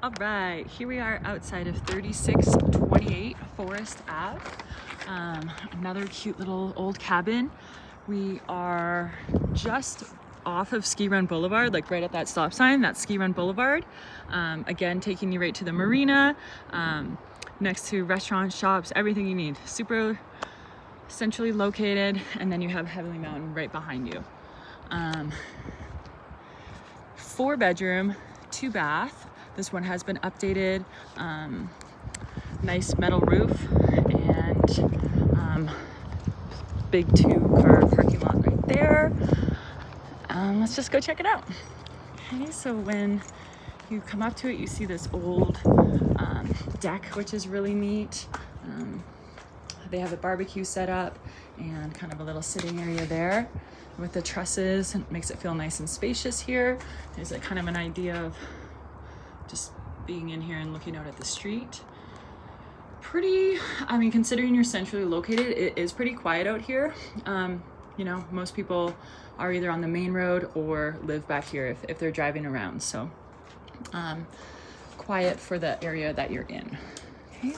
All right, here we are outside of 3628 Forest Ave. Another cute little old cabin. We are just off of Ski Run Boulevard, like right at that stop sign, that's Ski Run Boulevard. Again, taking you right to the marina, next to restaurants, shops, everything you need. Super centrally located, and then you have Heavenly Mountain right behind you. 4-bedroom, 2-bath. This one has been updated. Nice metal roof and big 2-car parking lot right there. Let's just go check it out. Okay, so when you come up to it, you see this old deck, which is really neat. They have a barbecue set up and kind of a little sitting area there with the trusses, and it makes it feel nice and spacious here. There's a kind of an idea of just being in here and looking out at the street. Pretty, I mean, considering you're centrally located, it is pretty quiet out here. You know, most people are either on the main road or live back here if they're driving around. So quiet for the area that you're in. Okay,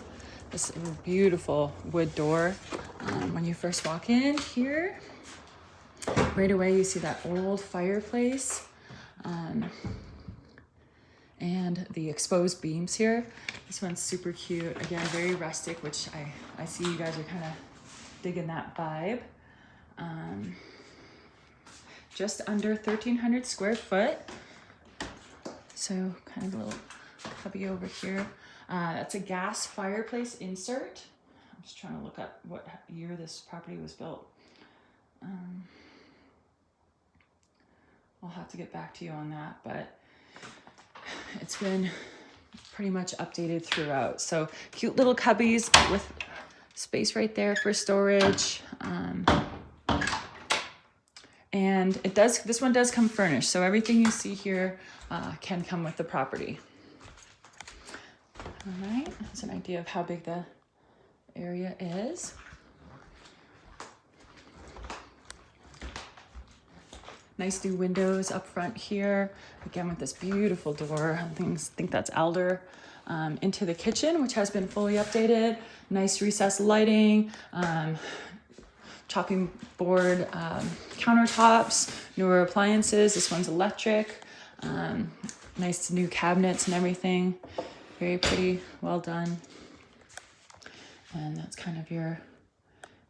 this is a beautiful wood door. When you first walk in here, right away you see that old fireplace and the exposed beams here. This one's super cute. Again, very rustic, which I see you guys are kind of digging that vibe. Just under 1,300 square foot. So kind of a little cubby over here. That's a gas fireplace insert. I'm just trying to look up what year this property was built. I'll have to get back to you on that, but it's been pretty much updated throughout. So cute little cubbies with space right there for storage. And this one does come furnished. So everything you see here can come with the property. All right, that's an idea of how big the area is. Nice new windows up front here. Again, with this beautiful door. I think that's Elder. Into the kitchen, which has been fully updated. Nice recessed lighting. Chopping board countertops. Newer appliances. This one's electric. Nice new cabinets and everything. Very pretty, well done. And that's kind of your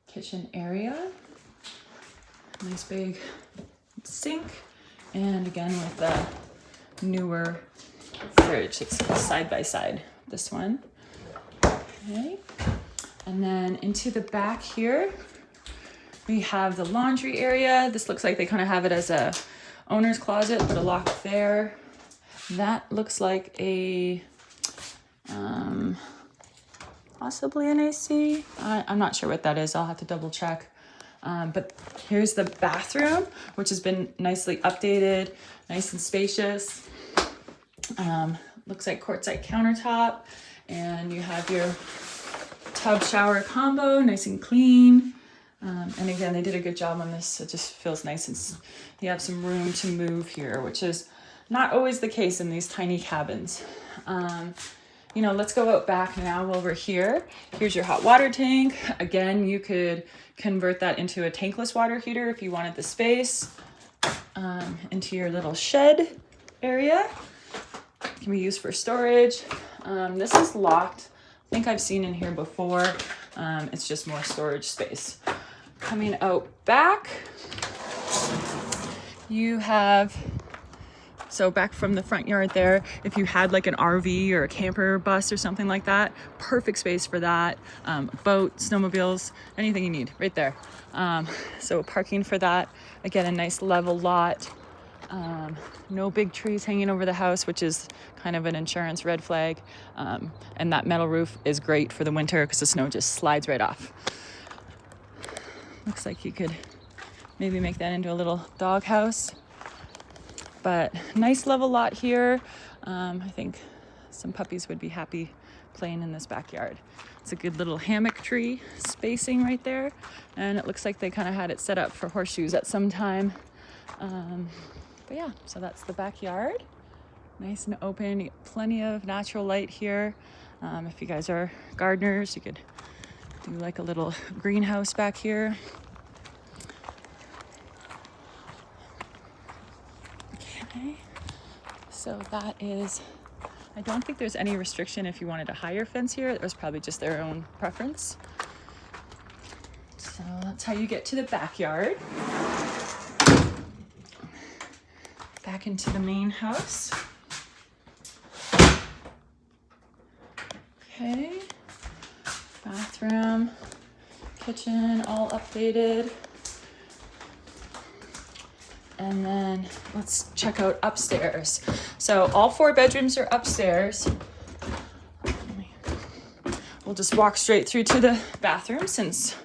kitchen area. Nice big sink, and again with the newer fridge. It's side by side, this one. Okay, and then into the back here we have the laundry area. This looks like they kind of have it as a owner's closet, but a lock there. That looks like a possibly an AC. I'm not sure what that is. I'll have to double check. But here's the bathroom, which has been nicely updated, nice and spacious. Looks like quartzite countertop, and you have your tub shower combo, nice and clean. And again, they did a good job on this. It just feels nice, and you have some room to move here, which is not always the case in these tiny cabins. You know, let's go out back now over here. Here's your hot water tank. Again, you could convert that into a tankless water heater if you wanted the space. Into your little shed area. Can be used for storage. This is locked. I think I've seen in here before. It's just more storage space. Coming out back, you have, so back from the front yard there, if you had like an RV or a camper bus or something like that, perfect space for that. Boat, snowmobiles, anything you need right there. So parking for that. Again, a nice level lot. No big trees hanging over the house, which is kind of an insurance red flag. And that metal roof is great for the winter because the snow just slides right off. Looks like you could maybe make that into a little dog house. But nice level lot here. I think some puppies would be happy playing in this backyard. It's a good little hammock tree spacing right there. And it looks like they kind of had it set up for horseshoes at some time. But yeah, so that's the backyard. Nice and open. You get plenty of natural light here. If you guys are gardeners, you could do like a little greenhouse back here. Okay, so that is, I don't think there's any restriction if you wanted a higher fence here. It was probably just their own preference. So that's how you get to the backyard. Back into the main house. Okay, bathroom, kitchen, all updated. And then let's check out upstairs. So all 4 bedrooms are upstairs. We'll just walk straight through to the bathroom since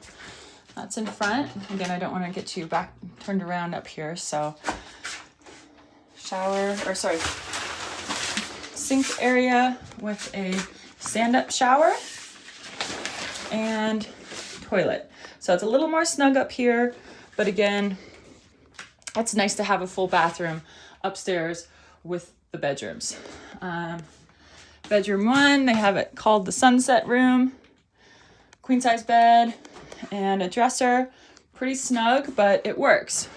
that's in front. Again, I don't want to get you back turned around up here. So sink area with a stand-up shower and toilet. So it's a little more snug up here, but again, it's nice to have a full bathroom upstairs with the bedrooms. Bedroom 1, they have it called the sunset room, queen size bed and a dresser. Pretty snug, but it works.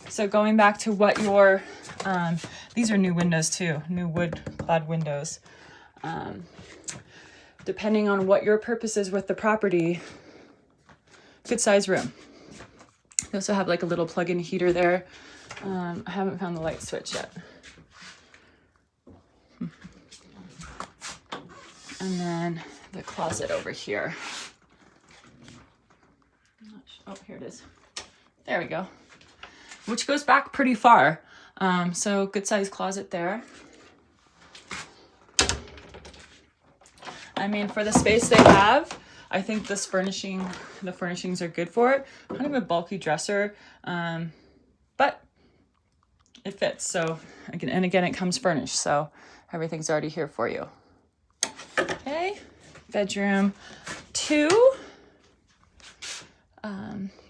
So going back to what your, these are new windows too, new wood clad windows. Depending on what your purpose is with the property, good size room. They also have like a little plug-in heater there. I haven't found the light switch yet. And then the closet over here. Oh, here it is. There we go. Which goes back pretty far. So good size closet there. I mean, for the space they have, I think the furnishings are good for it. Kind of a bulky dresser, but it fits. So again, it comes furnished. So everything's already here for you. Okay, bedroom 2,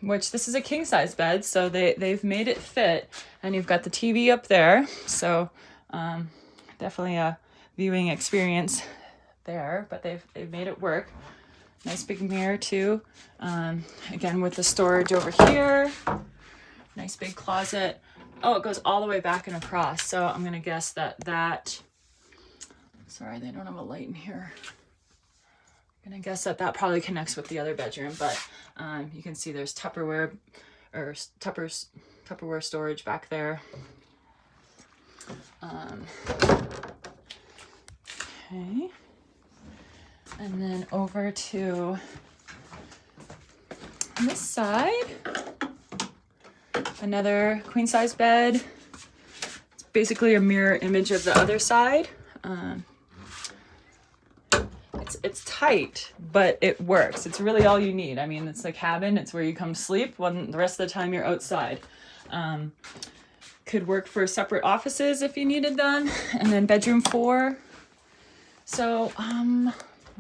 which this is a king size bed. So they've made it fit, and you've got the TV up there. So definitely a viewing experience there, but they've made it work. Nice big mirror too. Again, with the storage over here. Nice big closet. Oh, it goes all the way back and across. So I'm gonna guess that, sorry, they don't have a light in here. I'm gonna guess that probably connects with the other bedroom, but you can see there's Tupperware storage back there. Okay. And then over to this side, another queen size bed. It's basically a mirror image of the other side. It's tight, but it works. It's really all you need. I mean, it's a cabin. It's where you come sleep when the rest of the time you're outside. Could work for separate offices if you needed them. And then bedroom 4. So, I'm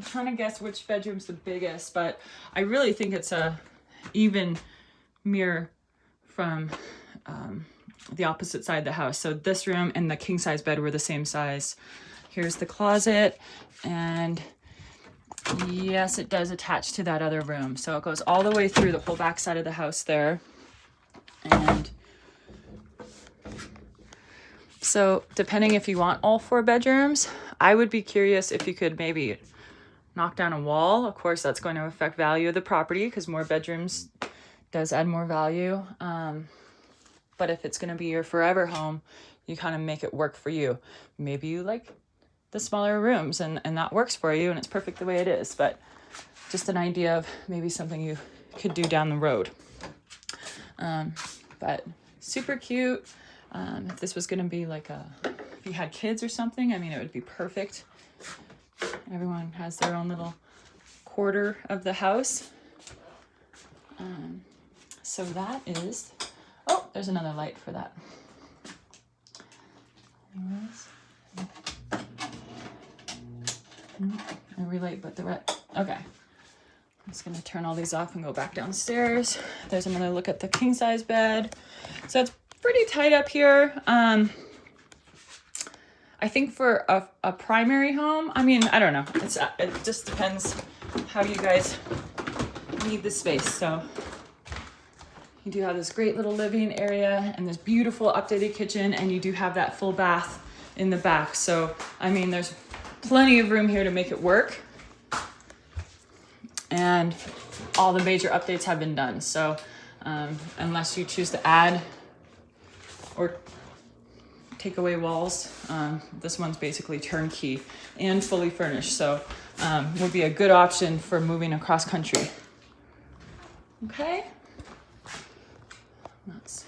trying to guess which bedroom's the biggest, but I really think it's a even mirror from the opposite side of the house. So this room and the king size bed were the same size. Here's the closet, and yes, it does attach to that other room. So it goes all the way through the whole back side of the house there. And so depending if you want all 4 bedrooms, I would be curious if you could maybe knock down a wall. Of course, that's going to affect value of the property because more bedrooms does add more value. But if it's going to be your forever home, you kind of make it work for you. Maybe you like the smaller rooms and that works for you and it's perfect the way it is. But just an idea of maybe something you could do down the road. But super cute. If this was going to be like if you had kids or something, I mean, it would be perfect. Everyone has their own little quarter of the house. So that is, oh, there's another light for that. Anyways. Every light but the red. Okay. I'm just going to turn all these off and go back downstairs. There's another look at the king size bed. So it's pretty tight up here. I think for a primary home, I mean, I don't know. It just depends how you guys need the space. So you do have this great little living area and this beautiful updated kitchen, and you do have that full bath in the back. So, I mean, there's plenty of room here to make it work. And all the major updates have been done. So unless you choose to add or take away walls, this one's basically turnkey and fully furnished. So would be a good option for moving across country. Okay. That's